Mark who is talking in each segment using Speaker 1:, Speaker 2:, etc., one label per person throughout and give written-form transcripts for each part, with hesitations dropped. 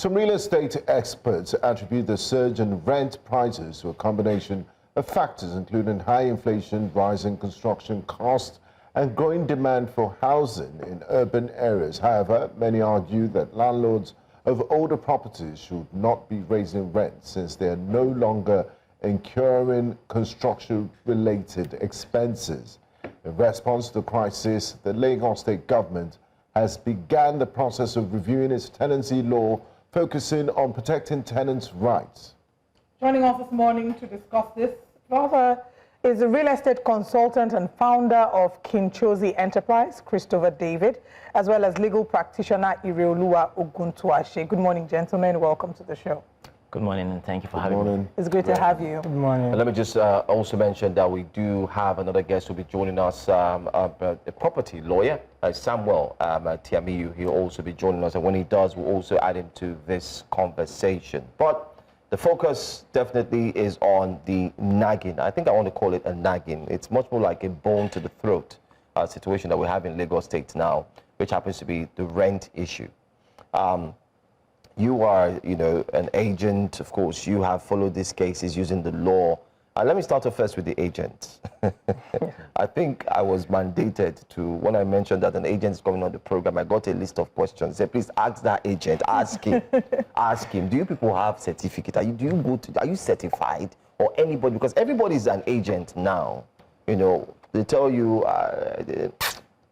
Speaker 1: Some real estate experts attribute the surge in rent prices to a combination of factors, including high inflation, rising construction costs, and growing demand for housing in urban areas. However, many argue that landlords of older properties should not be raising rents since they are no longer incurring construction-related expenses. In response to the crisis, the Lagos State government has begun the process of reviewing its tenancy law, focusing on protecting tenants' rights.
Speaker 2: Joining us this morning to discuss this further is a real estate consultant and founder of KINCHOZI Enterprise, Christopher David, as well as legal practitioner Ireoluwa Oguntuase. Good morning, gentlemen. Welcome to the show.
Speaker 3: Good morning, and thank you for having me.
Speaker 2: It's great to have you.
Speaker 4: Good morning.
Speaker 5: Let me just also mention that we do have another guest who will be joining us, a property lawyer, Samuel Tiamiyu. He'll also be joining us, and when he does, we'll also add him to this conversation. But the focus definitely is on the nagging. I think I want to call it a nagging. It's much more like a bone to the throat situation that we have in Lagos State now, which happens to be the rent issue. You are, an agent. Of course, you have followed these cases using the law. Let me start off first with the agent. I think I was mandated to, when I mentioned that an agent is coming on the program, I got a list of questions. Say, please ask that agent, ask him, ask him, do you people have certificate? Are you certified or anybody? Because everybody is an agent now. They tell you,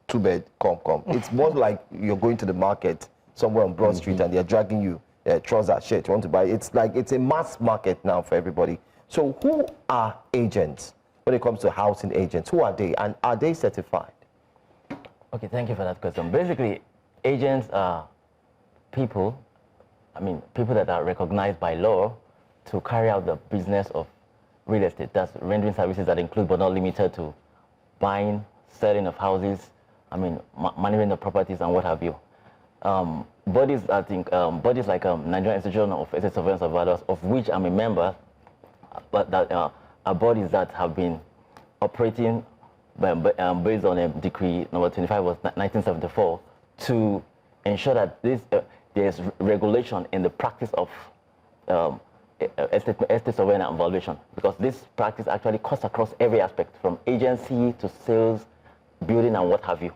Speaker 5: too bad, come. It's more like you're going to the market somewhere on Broad Street and they're dragging you trouser, shirt, you want to buy. It's like it's a mass market now for everybody. So who are agents when it comes to housing agents? Who are they, and are they certified?
Speaker 3: Okay, thank you for that question. Basically, agents are people that are recognized by law to carry out the business of real estate. That's rendering services that include but not limited to buying, selling of houses, managing the properties and what have you. Bodies like Nigerian Institution of Estate Surveillance and Valuers, of which I'm a member, but that are bodies that have been operating based on a decree number 25 of 1974 to ensure that there's regulation in the practice of estate surveillance and valuation, because this practice actually cuts across every aspect from agency to sales, building and what have you.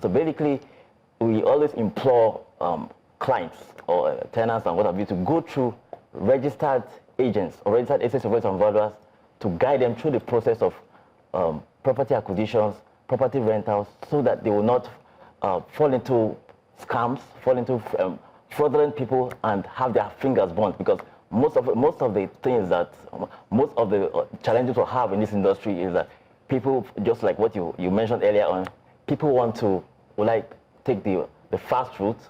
Speaker 3: So basically, we always implore clients or tenants and what have you to go through registered agents or registered estate surveyors and valuers to guide them through the process of property acquisitions, property rentals, so that they will not fall into scams, fall into fraudulent people and have their fingers burnt. Because most of the challenges we have in this industry is that people, just like what you mentioned earlier on, people want to take the fast route,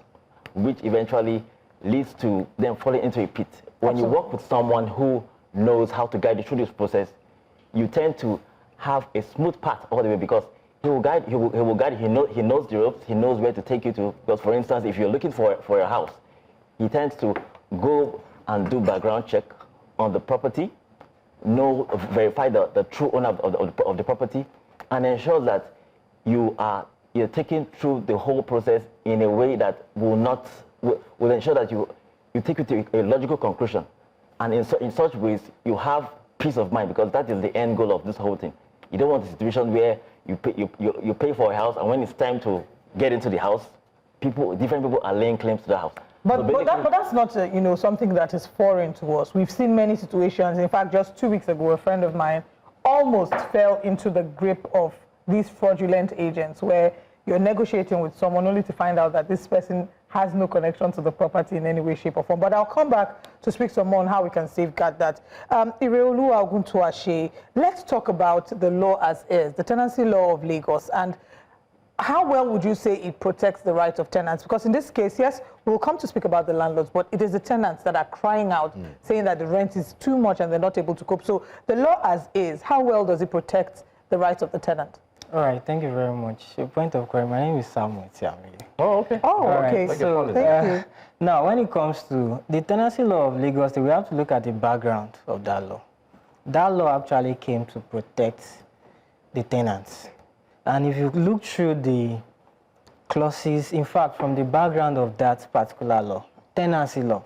Speaker 3: which eventually leads to them falling into a pit. When you work with someone who knows how to guide you through this process, you tend to have a smooth path all the way, because he will guide, he knows the ropes, he knows where to take you to. Because for instance, if you're looking for a house, he tends to go and do background check on the property, verify the true owner of the property, and ensure that you're taken through the whole process in a way that will ensure that you take it to a logical conclusion. And in such ways, you have peace of mind, because that is the end goal of this whole thing. You don't want a situation where you pay for a house, and when it's time to get into the house, different people are laying claims to the house.
Speaker 2: But that's not something that is foreign to us. We've seen many situations. In fact, just 2 weeks ago, a friend of mine almost fell into the grip of these fraudulent agents, where you're negotiating with someone only to find out that this person has no connection to the property in any way, shape, or form. But I'll come back to speak some more on how we can safeguard that. Ireoluwa Oguntuase, let's talk about the law as is, the tenancy law of Lagos, and how well would you say it protects the rights of tenants? Because in this case, yes, we'll come to speak about the landlords, but it is the tenants that are crying out, saying that the rent is too much and they're not able to cope. So the law as is, how well does it protect the rights of the tenant?
Speaker 4: All right, thank you very much. A point of query, my name is Samuel Tiamiyu.
Speaker 5: Oh, okay.
Speaker 2: Oh, okay.
Speaker 4: Right.
Speaker 2: So, thank you.
Speaker 4: Now, when it comes to the tenancy law of Lagos, we have to look at the background of that law. That law actually came to protect the tenants. And if you look through the clauses, in fact, from the background of that particular law, tenancy law,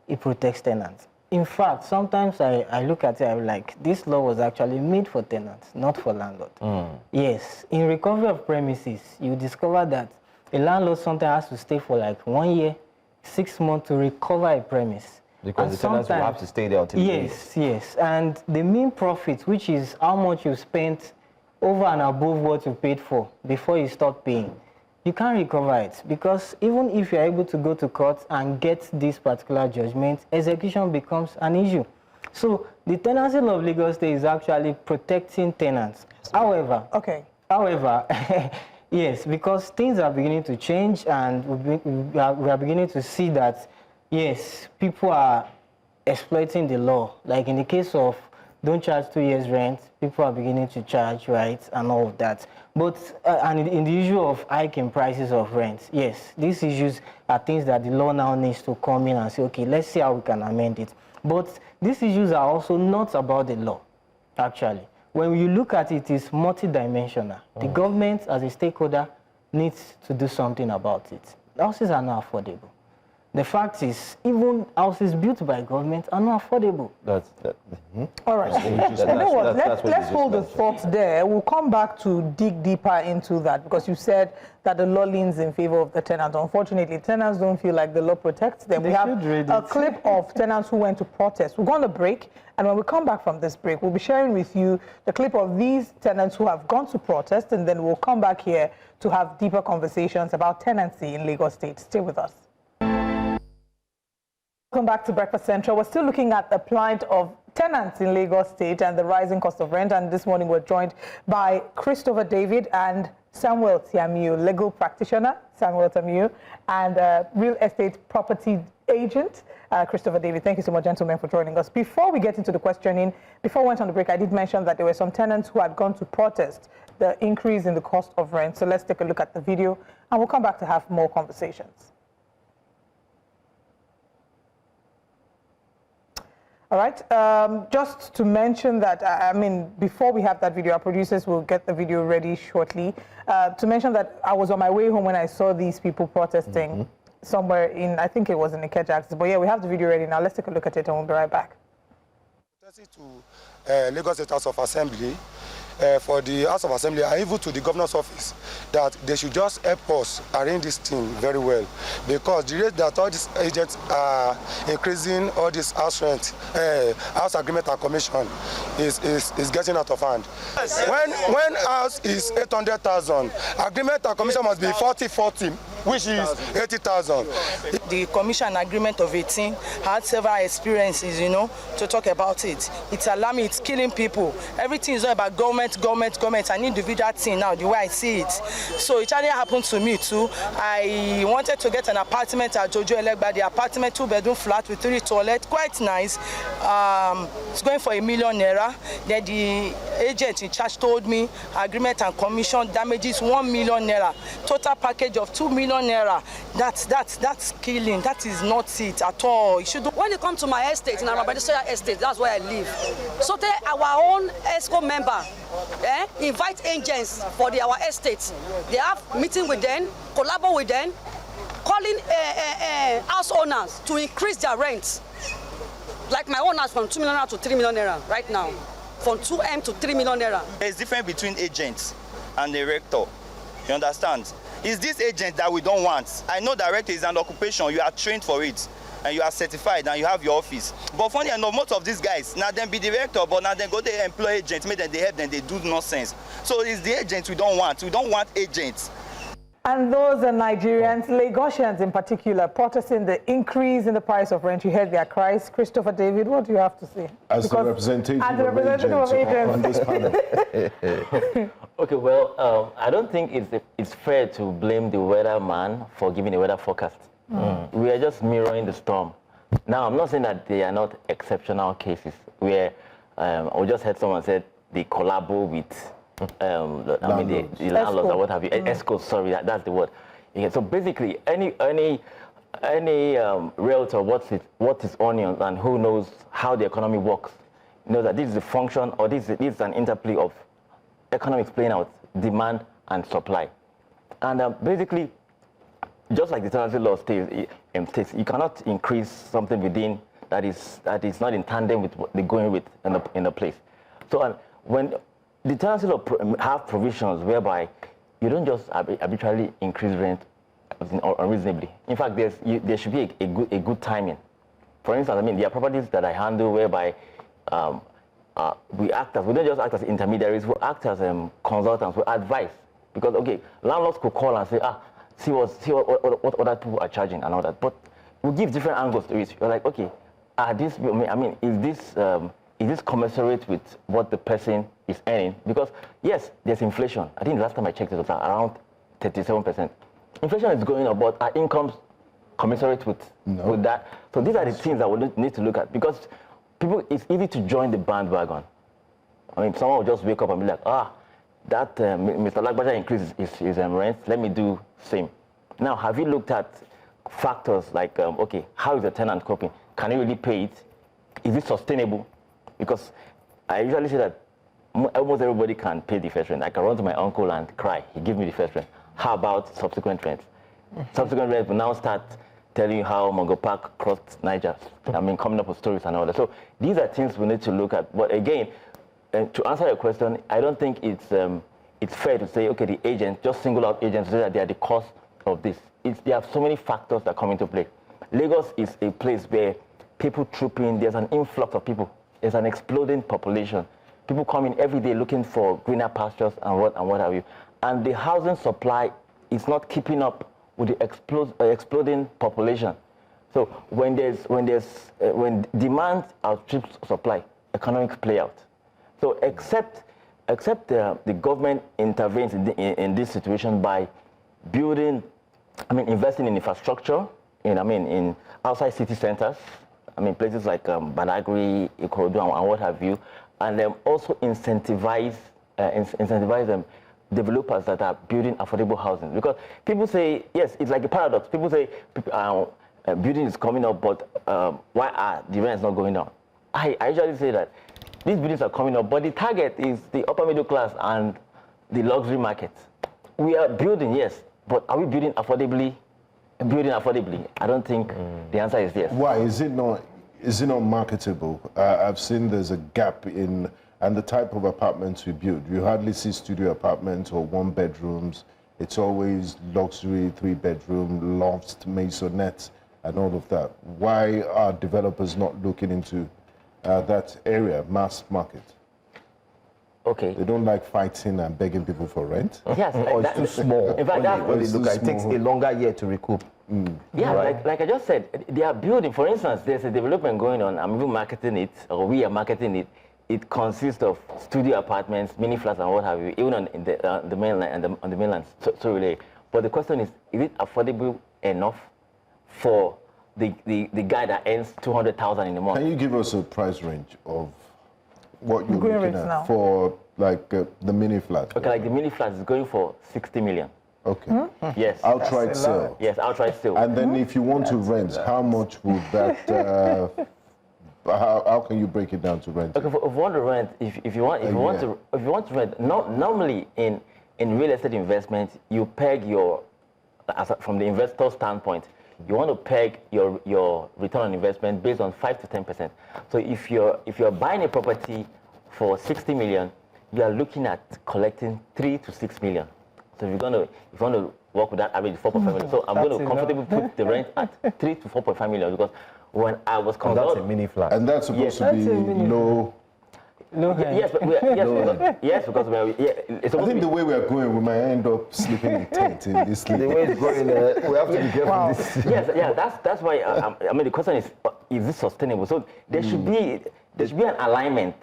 Speaker 4: it protects tenants. In fact, sometimes I look at it, I'm like, this law was actually made for tenants, not for landlords. Yes, in recovery of premises, you discover that a landlord sometimes has to stay for like 1 year, 6 months to recover a premise.
Speaker 5: Because the tenants will have to stay there until
Speaker 4: Yes. And the mean profit, which is how much you spent over and above what you paid for before you start paying, you can't recover it, because even if you're able to go to court and get this particular judgment, execution becomes an issue. So the tenancy law of Lagos State is actually protecting tenants. However, yes, because things are beginning to change, and we are beginning to see that, yes, people are exploiting the law. Like in the case of don't charge 2 years rent, people are beginning to charge, right, and all of that. But and in the issue of hiking prices of rent, yes, these issues are things that the law now needs to come in and say, okay, let's see how we can amend it. But these issues are also not about the law, actually. When you look at it, it's multidimensional. The government, as a stakeholder, needs to do something about it. Houses are not affordable. The fact is, even houses built by government are not affordable.
Speaker 2: All right. Let's hold the thought there. We'll come back to dig deeper into that, because you said that the law leans in favor of the tenant. Unfortunately, tenants don't feel like the law protects them. We have a clip of tenants who went to protest. We're going to break, and when we come back from this break, we'll be sharing with you the clip of these tenants who have gone to protest, and then we'll come back here to have deeper conversations about tenancy in Lagos State. Stay with us. Welcome back to Breakfast Central. We're still looking at the plight of tenants in Lagos State and the rising cost of rent. And this morning we're joined by Christopher David and Samuel Tiamiyu, legal practitioner, Samuel Tiamiyu, and real estate property agent, Christopher David. Thank you so much, gentlemen, for joining us. Before we get into the questioning, before we went on the break, I did mention that there were some tenants who had gone to protest the increase in the cost of rent. So let's take a look at the video, and we'll come back to have more conversations. All right, just to mention that, I mean, before we have that video, our producers will get the video ready shortly. To mention that I was on my way home when I saw these people protesting somewhere in, I think it was in Ikeja. But yeah, we have the video ready now. Let's take a look at it and we'll be right back.
Speaker 6: To Lagos State House of Assembly, for the House of Assembly and even to the governor's office, that they should just help us arrange this thing very well, because the rate that all these agents are increasing all this house rent, house agreement and commission is getting out of hand. When house is 800,000, agreement and commission must be 40-40, which is 80,000.
Speaker 7: The commission agreement of 18 had several experiences, you know, to talk about it. It's alarming, it's killing people. Everything is not about government, and individual thing now, the way I see it. So it actually happened to me too. I wanted to get an apartment at Jojo Elegba, the apartment 2-bedroom flat with 3 toilets, quite nice. It's going for #1 million. Then the agent in charge told me agreement and commission damages #1 million. Total package of #2 million. That's killing. That is not it at all. It should.
Speaker 8: When you come to my estate, in our estate, that's where I live. So our own ESCO member invite agents for our estates. They have meeting with them, collaborate with them, calling house owners to increase their rent. Like my owners from 2 million to 3 million naira right now, from 2M to 3 million naira.
Speaker 9: There's difference between agents and the rector. You understand? It's this agent that we don't want. I know director is an occupation, you are trained for it, and you are certified, and you have your office. But funny enough, most of these guys, now them be director, but now they go to employ agents, make them they help them, they do nonsense. So it's the agents we don't want. We don't want agents.
Speaker 2: And those are Nigerians, Lagosians in particular, protesting the increase in the price of rent. You heard their cries. Christopher David, what do you have to say?
Speaker 1: As the representative of agents on this panel.
Speaker 3: Okay, well, I don't think it's fair to blame the weatherman for giving the weather forecast. We are just mirroring the storm. Now, I'm not saying that they are not exceptional cases where I just heard someone said they collabo with the landlords or what have you. Escorts, sorry, that's the word. Yeah, so basically, any realtor, what is onions and who knows how the economy works, knows that this is a function, or this is an interplay of economics playing out demand and supply. And basically, just like the tenancy law states, you cannot increase something within that is not in tandem with what they're going with in the place. So when the tenancy law have provisions whereby you don't just arbitrarily increase rent unreasonably. In fact, there should be a good timing. For instance, I mean, there are properties that I handle whereby we don't just act as intermediaries, we act as consultants, we advise. Because, okay, landlords could call and say, see what other people are charging and all that. But we give different angles to it. You're like, okay, is this commensurate with what the person is earning? Because, yes, there's inflation. I think last time I checked it was around 37%. Inflation is going up, but our incomes commensurate with that. So these are the things that we need to look at, because it's easy to join the bandwagon. I mean, someone will just wake up and be like, that Mr. Lagbaja increases his rent, let me do same. Now, have you looked at factors like, okay, how is the tenant coping? Can he really pay it? Is it sustainable? Because I usually say that almost everybody can pay the first rent. I can run to my uncle and cry, he give me the first rent. How about subsequent rents? Subsequent rents will now start telling you how Mongo Park crossed Niger. I mean, coming up with stories and all that. So these are things we need to look at. But again, to answer your question, I don't think it's fair to say, okay, the agents, just single out agents, so that they are the cause of this. There are so many factors that come into play. Lagos is a place where people troop in, there's an influx of people. There's an exploding population. People come in every day looking for greener pastures and what have you. And the housing supply is not keeping up with the exploding population. So when demand outstrips supply, economics play out. So except the government intervenes in this situation by investing in infrastructure, in outside city centers, places like Badagry, Ikorodu, and what have you, and then also incentivize them developers that are building affordable housing. Because people say, yes, it's like a paradox. People say building is coming up, but why are the rents not going down? I usually say that these buildings are coming up, but the target is the upper middle class and the luxury market. We are building, yes, but are we building affordably? I don't think the answer is yes.
Speaker 1: Why? Is it not marketable? I've seen there's a gap in and the type of apartments we build. You hardly see studio apartments or one bedrooms. It's always luxury, 3-bedroom, lofts, maisonettes, and all of that. Why are developers not looking into that area, mass market?
Speaker 3: Okay.
Speaker 1: They don't like fighting and begging people for rent?
Speaker 3: Yes.
Speaker 5: Or it's too small.
Speaker 3: In fact,
Speaker 5: it takes a longer year to recoup.
Speaker 3: Yeah, right. like I just said, they are building. For instance, there's a development going on. I'm even marketing it, or we are marketing it. It consists of studio apartments, mini flats, and what have you, even on the mainland and on the mainland. So really, but the question is it affordable enough for the guy that earns 200,000 in a month?
Speaker 1: Can you give us a price range of what you're
Speaker 2: Going
Speaker 1: looking
Speaker 2: rates
Speaker 1: at
Speaker 2: now.
Speaker 1: for like the mini flat?
Speaker 3: Okay, like the mini flat is going for 60 million.
Speaker 1: Okay.
Speaker 3: Yes.
Speaker 1: Outright sale.
Speaker 3: Yes, outright sale.
Speaker 1: And then if you want to rent, how much would that? How can you break it down to rent?
Speaker 3: Okay, if you want to rent, if you want to rent, normally in real estate investment, you peg from the investor standpoint, you want to peg your return on investment based on 5 to 10%. So if you're buying a property for 60 million, you are looking at collecting 3 to 6 million. So if you want to work with that average 4.5 million, so I'm going to comfortably put the rent at 3 to 4.5 million, because when I was consulted,
Speaker 5: that's a mini flat.
Speaker 1: And that's supposed to be low.
Speaker 3: Yes, but because it's
Speaker 1: I think the way we are going, we might end up sleeping in tent in this.
Speaker 5: The way it's going, we have to be careful.
Speaker 2: Wow.
Speaker 3: Yes, that's why. The question is this sustainable? So there should be an alignment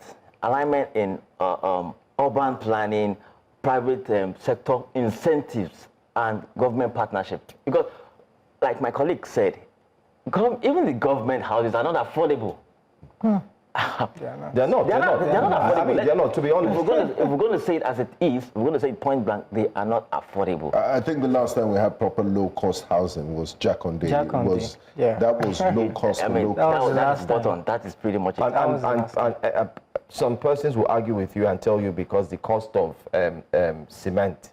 Speaker 3: in urban planning, private sector incentives, and government partnership. Because, like my colleague said, even the government houses are not affordable.
Speaker 5: They're not affordable. I mean, they're not, to be honest.
Speaker 3: If we're going to say it as it is, we're going to say it point blank, they are not affordable.
Speaker 1: I think the last time we had proper low-cost housing was Jakonde. That was low-cost.
Speaker 3: That is bottom. That is pretty much it.
Speaker 5: And some persons will argue with you and tell you because the cost of cement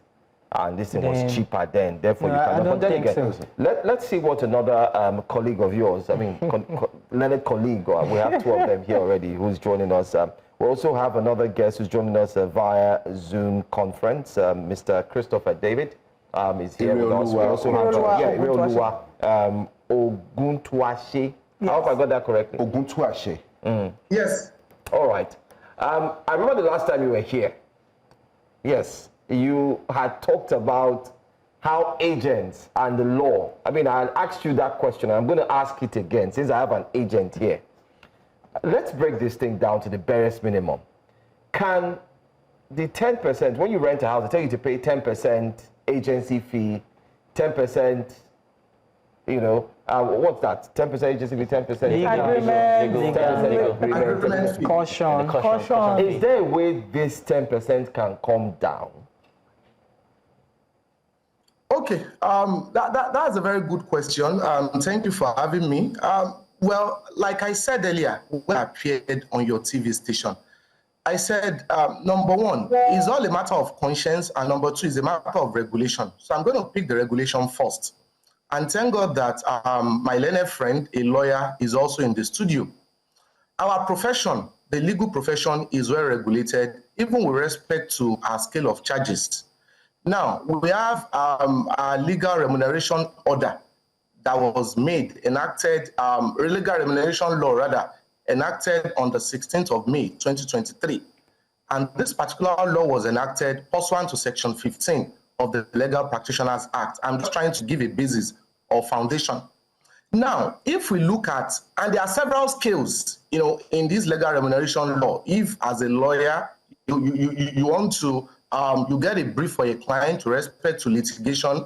Speaker 5: and this thing was cheaper then. Therefore,
Speaker 4: No,
Speaker 5: you
Speaker 4: I
Speaker 5: cannot.
Speaker 4: don't
Speaker 5: But then
Speaker 4: think
Speaker 5: again,
Speaker 4: so.
Speaker 5: let's see what another colleague of yours, I mean, learned colleague, we have two of them here already who's joining us. We also have another guest who's joining us via Zoom conference. Mr. Christopher David is here with us. We also have Ireoluwa Oguntuase. I hope I got that correctly.
Speaker 1: Oguntuase.
Speaker 10: Yes.
Speaker 5: All right. I remember the last time you were here. Yes, you had talked about how agents and the law. I mean, I asked you that question. I'm going to ask it again since I have an agent here. Let's break this thing down to the barest minimum. Can the 10%, when you rent a house, they tell you to pay 10% agency fee, 10%, you know, what's that? 10% agency fee, 10%
Speaker 10: Agreement fee.
Speaker 4: Caution.
Speaker 5: Is there a way this 10% can come down?
Speaker 10: Okay, that's a very good question. Thank you for having me. Well, like I said earlier, when I appeared on your TV station, I said, number one, it's all a matter of conscience, and number two is a matter of regulation. So I'm going to pick the regulation first. And thank God that my learned friend, a lawyer, is also in the studio. Our profession, the legal profession, is well regulated, even with respect to our scale of charges. Now, we have a legal remuneration order that was made, enacted, legal remuneration law rather, enacted on the 16th of May, 2023. And this particular law was enacted pursuant to Section 15 of the Legal Practitioners Act. I'm just trying to give a basis or foundation. Now, if we look at, and there are several scales, you know, in this legal remuneration law. If as a lawyer, you want to, you get a brief for a client with respect to litigation.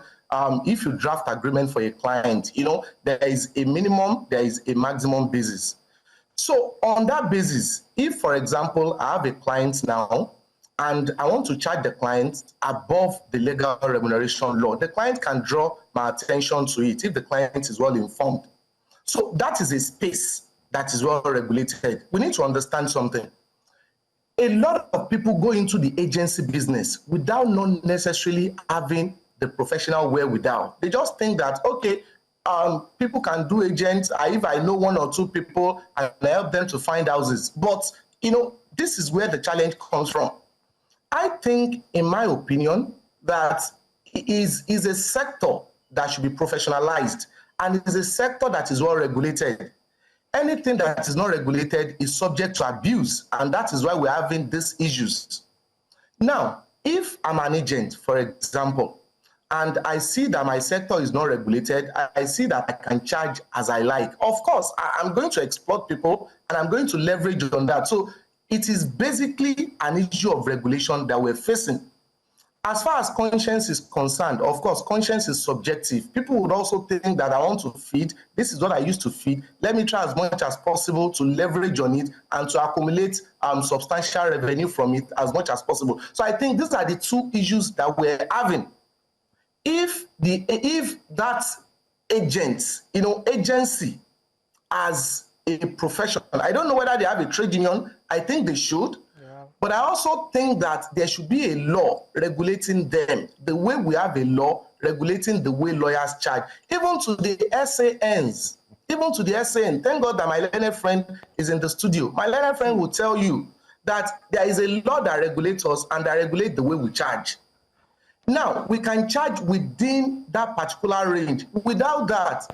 Speaker 10: If you draft agreement for a client, you know, there is a minimum, there is a maximum basis. So on that basis, if, for example, I have a client now, and I want to charge the client above the legal remuneration law, the client can draw my attention to it if the client is well informed. So that is a space that is well regulated. We need to understand something. A lot of people go into the agency business without not necessarily having the professional wherewithal. They just think that, okay, people can do agents. If I know one or two people, I help them to find houses. But, you know, this is where the challenge comes from. I think, in my opinion, that it is a sector that should be professionalized, and it is a sector that is well regulated. Anything that is not regulated is subject to abuse, and that is why we're having these issues. Now, if I'm an agent, for example, and I see that my sector is not regulated, I see that I can charge as I like. Of course, I'm going to exploit people, and I'm going to leverage on that. So it is basically an issue of regulation that we're facing. As far as conscience is concerned, of course, conscience is subjective. People would also think that I want to feed, this is what I used to feed, let me try as much as possible to leverage on it and to accumulate substantial revenue from it as much as possible. So I think these are the two issues that we're having. If that agent, you know, agency as a profession, I don't know whether they have a trade union, I think they should. But I also think that there should be a law regulating them, the way we have a law regulating the way lawyers charge, even to the SANs, even to the SAN. Thank God that my learned friend is in the studio. My learned friend will tell you that there is a law that regulates us and that regulates the way we charge. Now, we can charge within that particular range. Without that,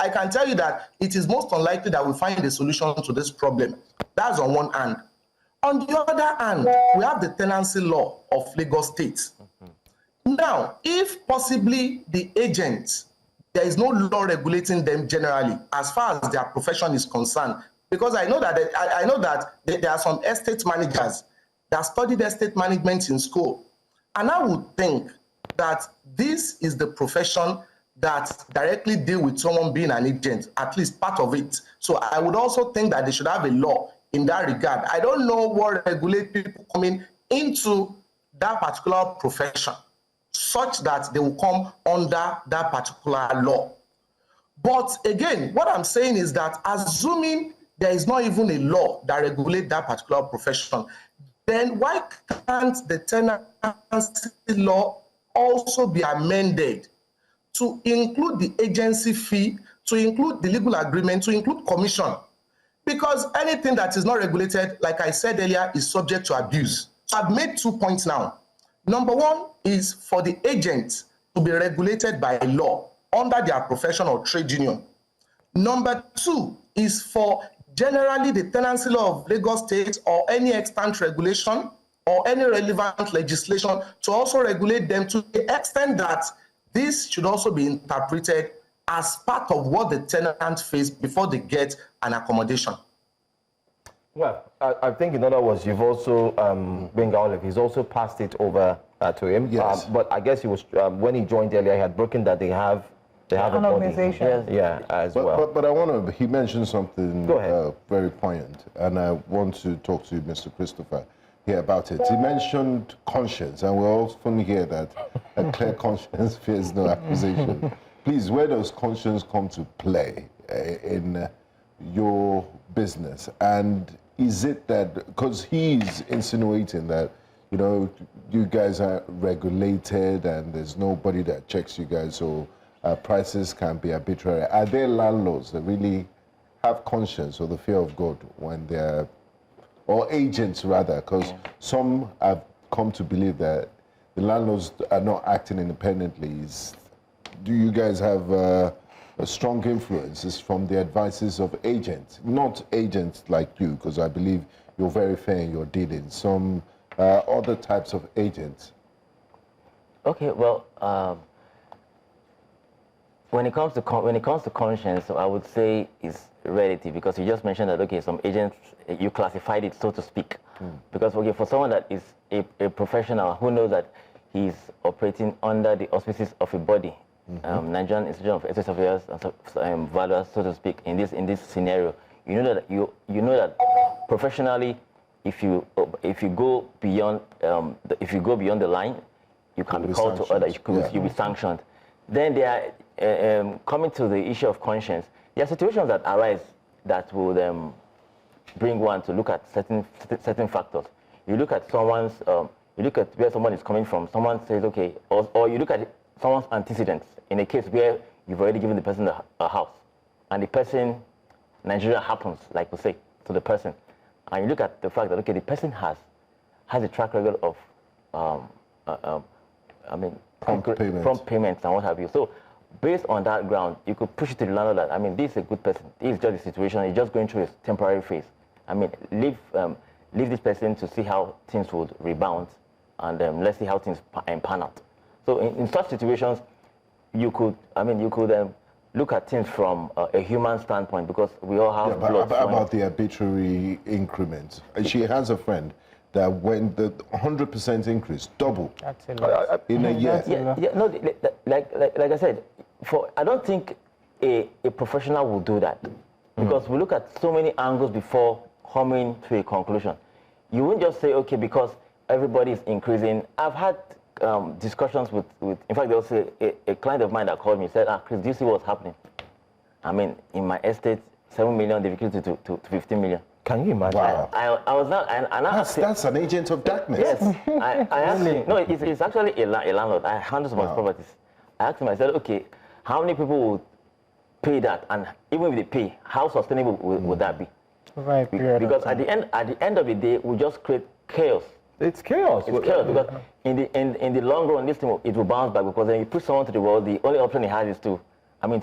Speaker 10: I can tell you that it is most unlikely that we find a solution to this problem. That's on one hand. On the other hand, we have the tenancy law of Lagos State. Now, if possibly the agents, there is no law regulating them generally as far as their profession is concerned, because I know that there are some estate managers that studied estate management in school. And I would think that this is the profession that directly deal with someone being an agent, at least part of it. So I would also think that they should have a law in that regard. I don't know what regulate people coming into that particular profession such that they will come under that particular law. But again, what I'm saying is that assuming there is not even a law that regulates that particular profession, then why can't the tenancy law also be amended to include the agency fee, to include the legal agreement, to include commission. Because anything that is not regulated, like I said earlier, is subject to abuse. So I've made 2 points now. Number one is for the agents to be regulated by law under their profession or trade union. Number two is for generally the tenancy law of Lagos State or any extant regulation or any relevant legislation to also regulate them to the extent that this should also be interpreted as part of what the tenant face before they get an accommodation.
Speaker 5: Well, I think in other words, you've also, Benga Olive, he's also passed it over to him.
Speaker 1: Yes.
Speaker 5: But I guess he was, when he joined earlier, he had broken that they have a
Speaker 2: An
Speaker 5: body.
Speaker 2: organization.
Speaker 5: Yeah, as well.
Speaker 1: But I want to, he mentioned something
Speaker 5: Go ahead.
Speaker 1: very poignant, and I want to talk to Mr. Christopher here about it. He mentioned conscience, and we often hear that a clear conscience fears no accusation. Please, where does conscience come to play in your business? And is it that, because he's insinuating that, you know, you guys are regulated and there's nobody that checks you guys, so prices can be arbitrary. Are there landlords that really have conscience or the fear of God when they're, or agents rather, because some have come to believe that the landlords are not acting independently? Do you guys have a strong influences from the advices of agents, not agents like you, because I believe you're very fair in your dealings, some other types of agents?
Speaker 3: Okay, well, when it comes to conscience, I would say it's relative, because you just mentioned that, okay, some agents, you classified it, so to speak. Because, okay, for someone that is a professional who knows that he's operating under the auspices of a body, Nigerian Institute of Ethics Affairs and Valuers, so to speak, in this scenario, you know that professionally, if you go beyond the line, you can be called to order. You'll be sanctioned. Then they are coming to the issue of conscience. There are situations that arise that will bring one to look at certain factors. You look at someone's, you look at where someone is coming from. Someone says, okay, or you look at someone's antecedents. In a case where you've already given the person a house, and the person, Nigeria happens, like we say, to the person, and you look at the fact that, okay, the person has a track record of, prompt payments and what have you. So, based on that ground, you could push it to the landlord that, I mean, this is a good person. This is just a situation. He's just going through a temporary phase. I mean, leave this person to see how things would rebound, and let's see how things pan out. So, in such situations, you could look at things from a human standpoint, because we all have blood.
Speaker 1: About the arbitrary increments. She has a friend that when the 100% increase, double in a year.
Speaker 3: No, like I said, I don't think a professional will do that, because we look at so many angles before coming to a conclusion. You won't just say, okay, because everybody is increasing. I've had discussions with, in fact, there was a client of mine that called me, said, Chris, do you see what's happening? I mean, in my estate, 7 million, they've increased it to 15 million.
Speaker 5: Can you imagine?
Speaker 1: Wow.
Speaker 3: I was not, and
Speaker 1: that's an agent of darkness.
Speaker 3: Yes, I asked him, no, it's actually a landlord. I handle some of his properties. I asked him, I said, okay, how many people would pay that? And even if they pay, how sustainable would that be?
Speaker 4: Right.
Speaker 3: Because at the end of the day, we just create chaos.
Speaker 5: It's chaos.
Speaker 3: It's chaos, because in the long run, this thing, it will bounce back, because when you put someone to the wall, the only option he has is to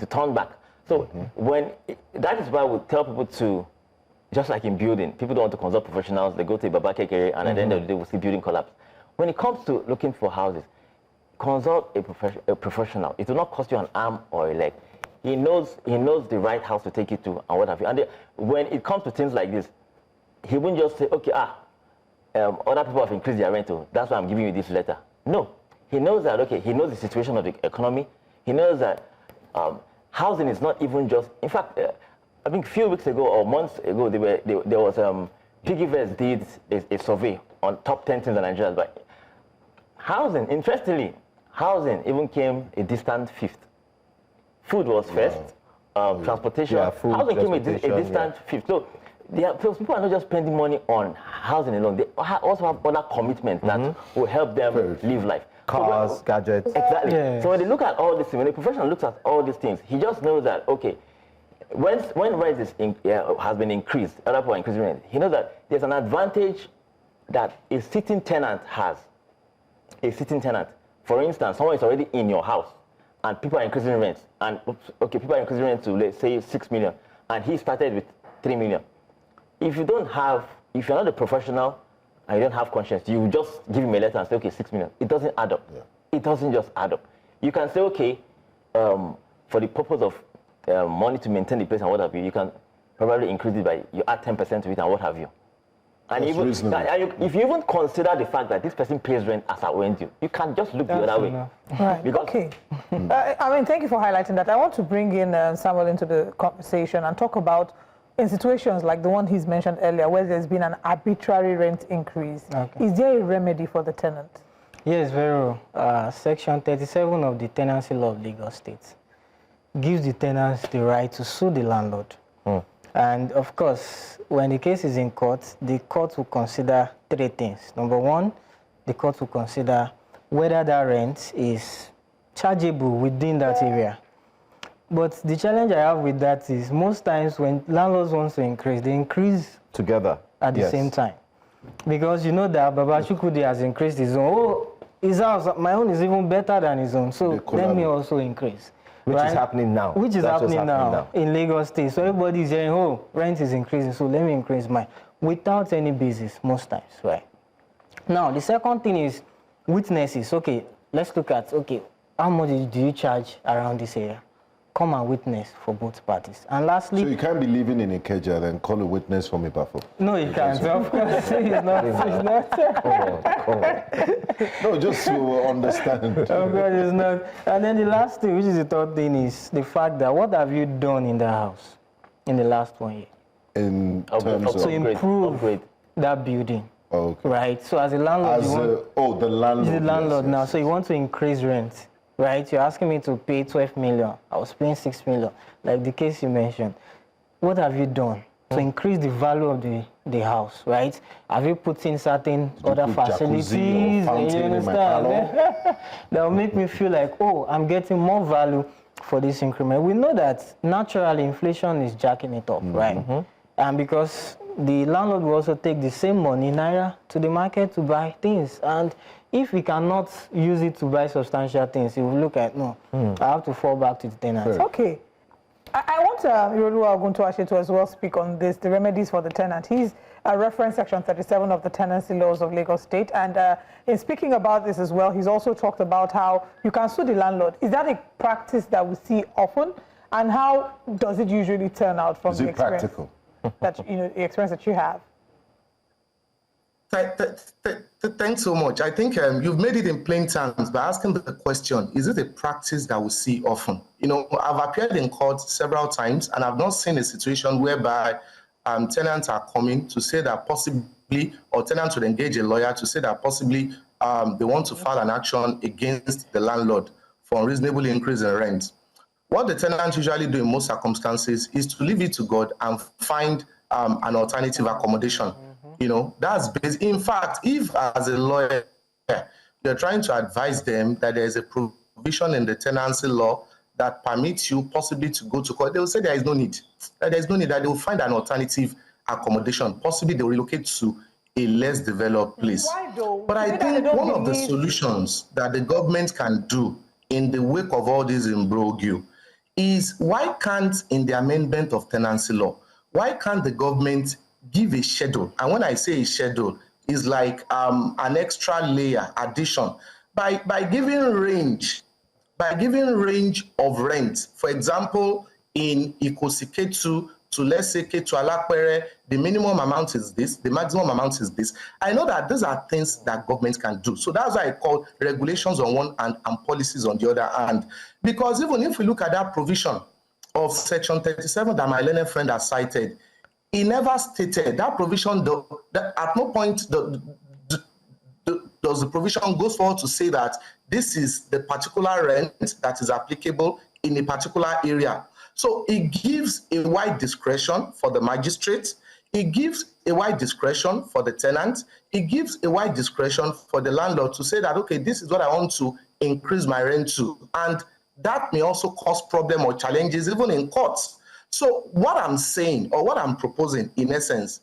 Speaker 3: turn back. So that is why we tell people to, just like in building, people don't want to consult professionals. They go to a Babake area, and at the end of the day, we see building collapse. When it comes to looking for houses, consult a professional. It will not cost you an arm or a leg. He knows the right house to take you to and what have you. And when it comes to things like this, he won't just say, okay, other people have increased their rental. That's why I'm giving you this letter. No, he knows that. Okay, he knows the situation of the economy. He knows that housing is not even just. In fact, I think a few weeks ago or months ago, there was Piggyverse did a survey on top 10 things in Nigeria. But housing, interestingly, housing even came a distant fifth. Food was first. Transportation.
Speaker 5: Yeah, food,
Speaker 3: housing came a distant fifth. So people are not just spending money on housing alone. They also have other commitments that will help them live life.
Speaker 5: cars, gadgets.
Speaker 3: Exactly.
Speaker 4: Yeah.
Speaker 3: So when they look at all these things, when the professional looks at all these things, he just knows that, okay, when rent has been increased, other people are increasing rent, he knows that there's an advantage that a sitting tenant has. A sitting tenant. For instance, someone is already in your house and people are increasing rent. And, okay, people are increasing rent to, let's say, 6 million. And he started with 3 million. If you're not a professional and you don't have conscience, you just give him a letter and say, okay, 6 million. It doesn't add up. Yeah. It doesn't just add up. You can say, okay, for the purpose of money to maintain the place and what have you, you can probably increase it by, you add 10% to it and what have you. And even, if you even consider the fact that this person pays rent as I went you, you can just look the other way.
Speaker 2: Right. Okay. I mean, thank you for highlighting that. I want to bring in Samuel into the conversation and talk about in situations like the one he's mentioned earlier, where there's been an arbitrary rent increase. Okay. Is there a remedy for the tenant?
Speaker 4: Yes, very well. Section 37 of the Tenancy Law of Lagos State gives the tenants the right to sue the landlord. And of course, when the case is in court, the court will consider 3 things. Number 1, the court will consider whether that rent is chargeable within that area. But the challenge I have with that is most times when landlords want to increase, they increase
Speaker 5: together
Speaker 4: at the same time. Because you know that Baba Chukwudi has increased his own. Oh, his house, my own is even better than his own. So let me also increase.
Speaker 5: Which is happening now.
Speaker 4: Which is happening now in Lagos State. So everybody is saying, oh, rent is increasing, so let me increase mine. Without any basis, most times, right? Now, the second thing is witnesses. Okay, let's look at, okay, how much do you charge around this area? Come and witness for both parties. And lastly...
Speaker 1: So you can't be living in Ikeja and call a witness from Ibafo?
Speaker 4: No, you can't. Of course, it's not.
Speaker 1: Come on. No, just to understand.
Speaker 4: Of course, it's not. And then the last thing, which is the third thing, is the fact that what have you done in the house in the last 1 year?
Speaker 1: In terms of...
Speaker 4: To improve that building.
Speaker 1: Okay.
Speaker 4: Right? So as a landlord...
Speaker 1: the landlord.
Speaker 4: He's a landlord now, so you want to increase rent. Right, you're asking me to pay 12 million. I was paying 6 million, like the case you mentioned. What have you done to increase the value of the house, right? Have you put in certain other facilities? You understand? That will make me feel like, oh, I'm getting more value for this increment. We know that naturally inflation is jacking it up, right? And because the landlord will also take the same money, naira, to the market to buy things. And if we cannot use it to buy substantial things, you will look at, no, I have to fall back to the tenants.
Speaker 2: Sure. Okay. I want Ireoluwa Oguntuase to as well speak on this, the remedies for the tenant. He's referenced Section 37 of the Tenancy Laws of Lagos State. And in speaking about this as well, he's also talked about how you can sue the landlord. Is that a practice that we see often? And how does it usually turn out from the experience?
Speaker 1: Practical?
Speaker 2: The experience that you have?
Speaker 10: Thanks so much. I think you've made it in plain terms by asking the question, is it a practice that we see often? You know, I've appeared in court several times and I've not seen a situation whereby tenants are coming to say that possibly, or tenants would engage a lawyer to say that possibly they want to file an action against the landlord for unreasonable increase in rent. What the tenants usually do in most circumstances is to leave it to God and find an alternative accommodation. You know, that's based. In fact, if as a lawyer, you're trying to advise them that there's a provision in the tenancy law that permits you possibly to go to court, they will say there is no need. That there is no need, that they will find an alternative accommodation. Possibly they will relocate to a less developed place.
Speaker 2: Why though?
Speaker 10: But I think one of the solutions that the government can do in the wake of all this imbroglio is, why can't, in the amendment of tenancy law, why can't the government give a schedule? And when I say a schedule, it's like an extra layer addition by giving range of rent. For example, in Ikosiketu to, let's say, Ketu Alakpere, the minimum amount is this, the maximum amount is this. I know that these are things that government can do. So that's why I call regulations on one hand and policies on the other hand. Because even if we look at that provision of Section 37 that my learned friend has cited, he never stated that provision, that at no point does the provision goes forward to say that this is the particular rent that is applicable in a particular area. So it gives a wide discretion for the magistrate. It gives a wide discretion for the tenant. It gives a wide discretion for the landlord to say that, okay, this is what I want to increase my rent to. And that may also cause problem or challenges even in courts. So what I'm saying, or what I'm proposing in essence,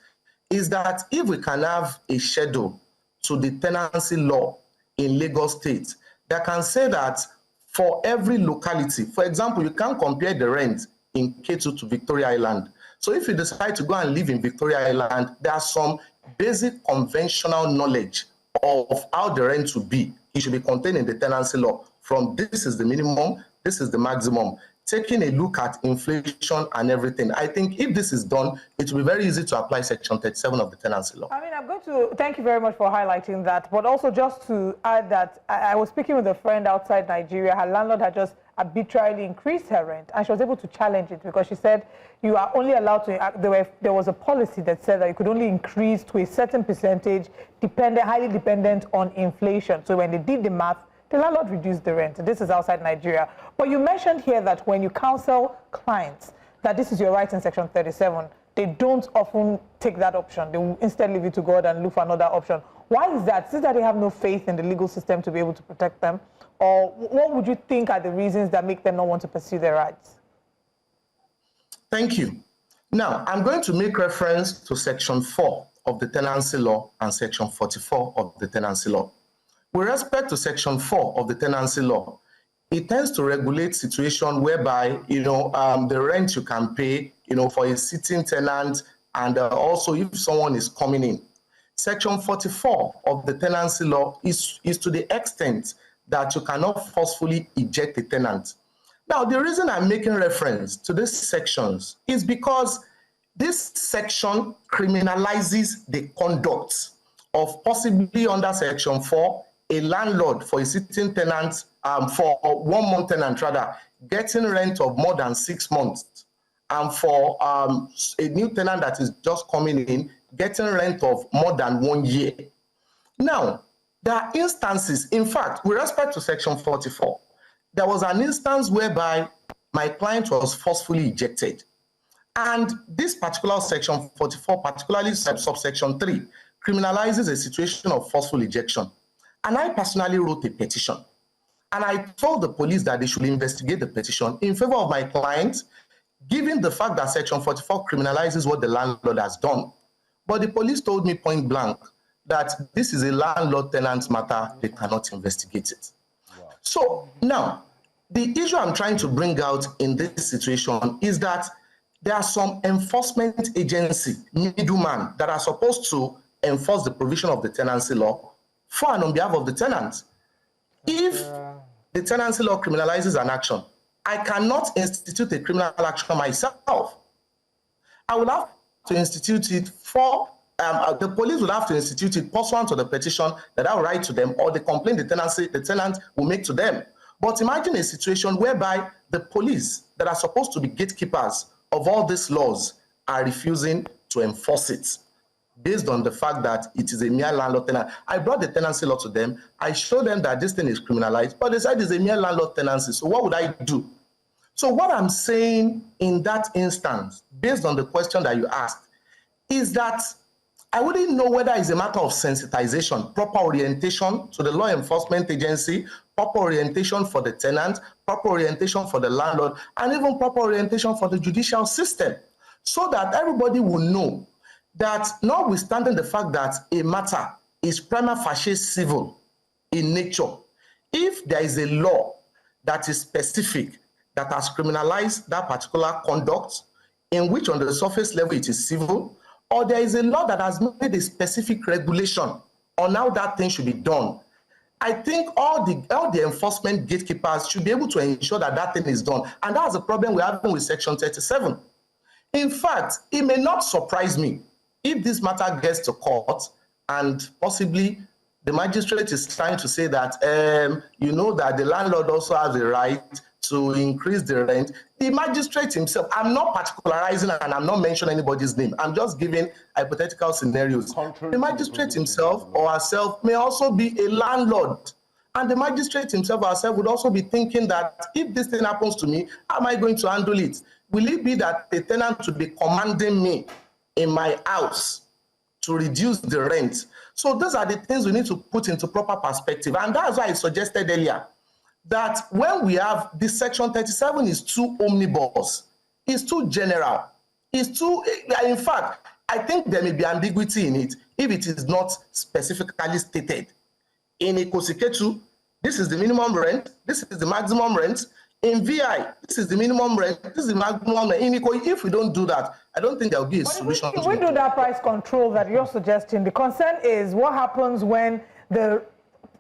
Speaker 10: is that if we can have a schedule to the tenancy law in Lagos State that can say that for every locality, for example, you can't compare the rent in K2 to Victoria Island. So if you decide to go and live in Victoria Island, there are some basic conventional knowledge of how the rent will be. It should be contained in the tenancy law. From this is the minimum, this is the maximum. Taking a look at inflation and everything. I think if this is done, it will be very easy to apply Section 37 of the tenancy law.
Speaker 2: I mean, I'm going to thank you very much for highlighting that, but also just to add that I was speaking with a friend outside Nigeria. Her landlord had just arbitrarily increased her rent, and she was able to challenge it because she said you are only allowed to, there was a policy that said that you could only increase to a certain percentage, highly dependent on inflation. So when they did the math, the landlord reduced the rent. This is outside Nigeria. But you mentioned here that when you counsel clients that this is your right in Section 37, they don't often take that option. They will instead leave it to God and look for another option. Why is that? Is it that they have no faith in the legal system to be able to protect them? Or what would you think are the reasons that make them not want to pursue their rights?
Speaker 10: Thank you. Now, I'm going to make reference to Section 4 of the Tenancy Law and Section 44 of the Tenancy Law. With respect to Section 4 of the Tenancy Law, it tends to regulate situation whereby, the rent you can pay, for a sitting tenant, and also if someone is coming in. Section 44 of the Tenancy Law is to the extent that you cannot forcefully eject a tenant. Now, the reason I'm making reference to these sections is because this section criminalizes the conduct of possibly under Section 4, a landlord for a sitting tenant, for a 1 month tenant rather, getting rent of more than 6 months, and for a new tenant that is just coming in, getting rent of more than 1 year. Now, there are instances, in fact, with respect to Section 44, there was an instance whereby my client was forcefully ejected. And this particular Section 44, particularly subsection 3, criminalizes a situation of forceful ejection. And I personally wrote a petition. And I told the police that they should investigate the petition in favor of my client, given the fact that Section 44 criminalizes what the landlord has done. But the police told me point blank that this is a landlord-tenant matter, they cannot investigate it. Wow. So now, the issue I'm trying to bring out in this situation is that there are some enforcement agency, middlemen, that are supposed to enforce the provision of the tenancy law for and on behalf of the tenant. If the tenancy law criminalizes an action, I cannot institute a criminal action myself. I will have to institute it for, the police will have to institute it pursuant to the petition that I will write to them or the complaint the tenant will make to them. But imagine a situation whereby the police that are supposed to be gatekeepers of all these laws are refusing to enforce it, based on the fact that it is a mere landlord tenant. I brought the tenancy law to them. I showed them that this thing is criminalized, but they said it's a mere landlord tenancy. So what would I do? So what I'm saying in that instance, based on the question that you asked, is that I wouldn't know whether it's a matter of sensitization, proper orientation to the law enforcement agency, proper orientation for the tenant, proper orientation for the landlord, and even proper orientation for the judicial system, so that everybody will know that notwithstanding the fact that a matter is prima facie civil in nature, if there is a law that is specific that has criminalized that particular conduct, in which on the surface level it is civil, or there is a law that has made a specific regulation on how that thing should be done, I think all the enforcement gatekeepers should be able to ensure that that thing is done. And that's the problem we're having with Section 37. In fact, it may not surprise me if this matter gets to court and possibly the magistrate is trying to say that, that the landlord also has the right to increase the rent. The magistrate himself, I'm not particularizing and I'm not mentioning anybody's name. I'm just giving hypothetical scenarios. The magistrate himself or herself may also be a landlord. And the magistrate himself or herself would also be thinking that if this thing happens to me, how am I going to handle it? Will it be that the tenant would be commanding me in my house to reduce the rent. So those are the things we need to put into proper perspective. And that's why I suggested earlier that when we have this section 37 is too omnibus, it's too general, it's too, in fact, I think there may be ambiguity in it if it is not specifically stated. In Ikosiketu, this is the minimum rent, this is the maximum rent. In VI, this is the minimum rent, this is the maximum rent. In Ikoyi, if we don't do that, I don't think there will be a solution.
Speaker 2: If we do that price control that you're suggesting, the concern is what happens when the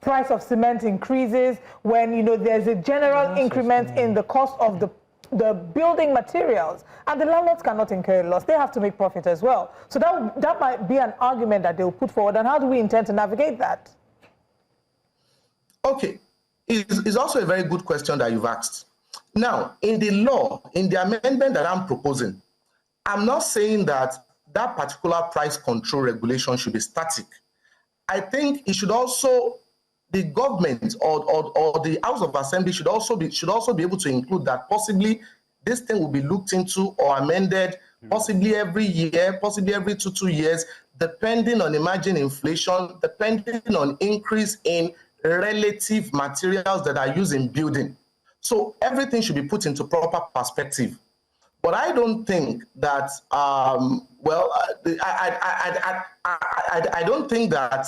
Speaker 2: price of cement increases, when there's a general increment in the cost of the building materials, and the landlords cannot incur a loss. They have to make profit as well. So that might be an argument that they'll put forward. And how do we intend to navigate that?
Speaker 10: Okay, it's also a very good question that you've asked. Now, in the law, in the amendment that I'm proposing, I'm not saying that that particular price control regulation should be static. I think it should also, the government or the House of Assembly should also be able to include that possibly this thing will be looked into or amended possibly every year, possibly every 2 years, depending on emerging inflation, depending on increase in relative materials that are used in building. So everything should be put into proper perspective. But I don't think that, I don't think that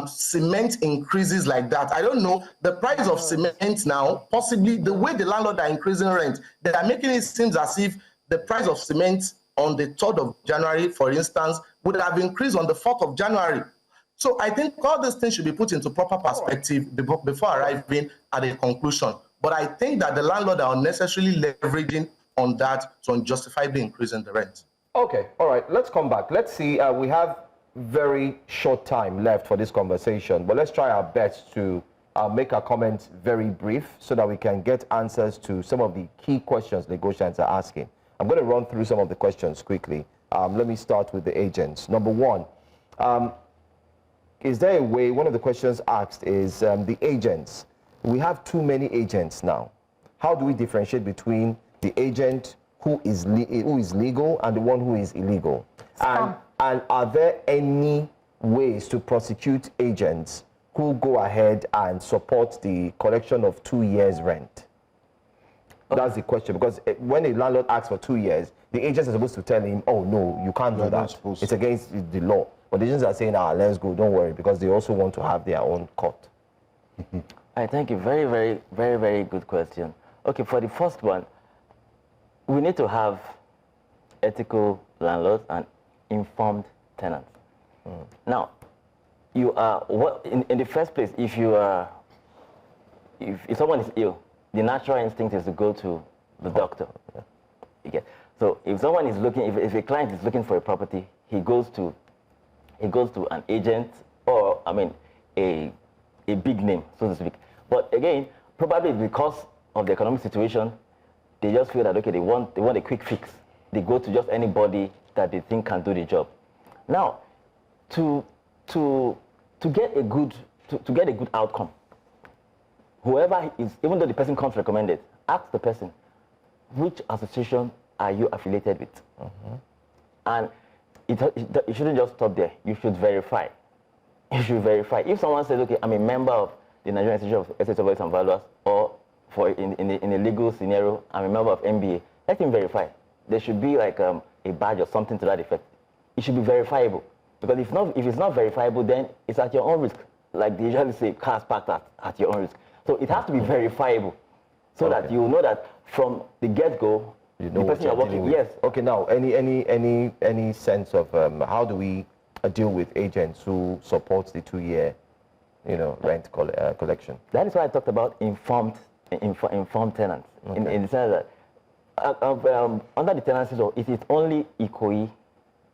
Speaker 10: cement increases like that. I don't know the price of cement now, possibly the way the landlord are increasing rent, they are making it seem as if the price of cement on the 3rd of January, for instance, would have increased on the 4th of January. So I think all these things should be put into proper perspective before arriving at a conclusion. But I think that the landlord are unnecessarily leveraging on that to unjustifiably increasing the rent.
Speaker 5: Okay, all right, let's come back. Let's see, we have very short time left for this conversation, but let's try our best to make our comments very brief so that we can get answers to some of the key questions negotiants are asking. I'm going to run through some of the questions quickly. Let me start with the agents. Number one, is there a way, one of the questions asked is the agents. We have too many agents now. How do we differentiate between the agent who is legal and the one who is illegal? And are there any ways to prosecute agents who go ahead and support the collection of 2 years' rent? Okay. That's the question, because when a landlord asks for 2 years, the agents are supposed to tell him, oh, no, you can't do that. It's against the law. But the agents are saying, let's go, don't worry, because they also want to have their own court.
Speaker 3: I thank you. Very, very, very, very good question. Okay, for the first one, we need to have ethical landlords and informed tenants. Now, you are in the first place. If someone is ill, the natural instinct is to go to the doctor. Yeah. So if someone is looking, if a client is looking for a property, he goes to an agent, or a big name, so to speak. But again, probably because of the economic situation, they just feel that, okay, they want a quick fix. They go to just anybody that they think can do the job. Now, to get a good outcome, whoever is, even though the person comes recommended, ask the person, which association are you affiliated with? And it shouldn't just stop there. You should verify. You should verify. If someone says, okay, I'm a member of the Nigerian Institute of Estate Surveyors and Valuers, or in a legal scenario, I'm a member of MBA, let him verify. There should be like a badge or something to that effect. It should be verifiable. Because if it's not verifiable, then it's at your own risk. Like they usually say, cars parked at your own risk. So it has to be verifiable, so that you know that from the get-go,
Speaker 5: you know
Speaker 3: the person you're working with. Yes.
Speaker 5: Okay, now, any sense of how do we deal with agents who support the 2-year, rent collection? That is why I talked about informed tenants. Okay. In the sense that under the tenancy law, it is only Ikoyi,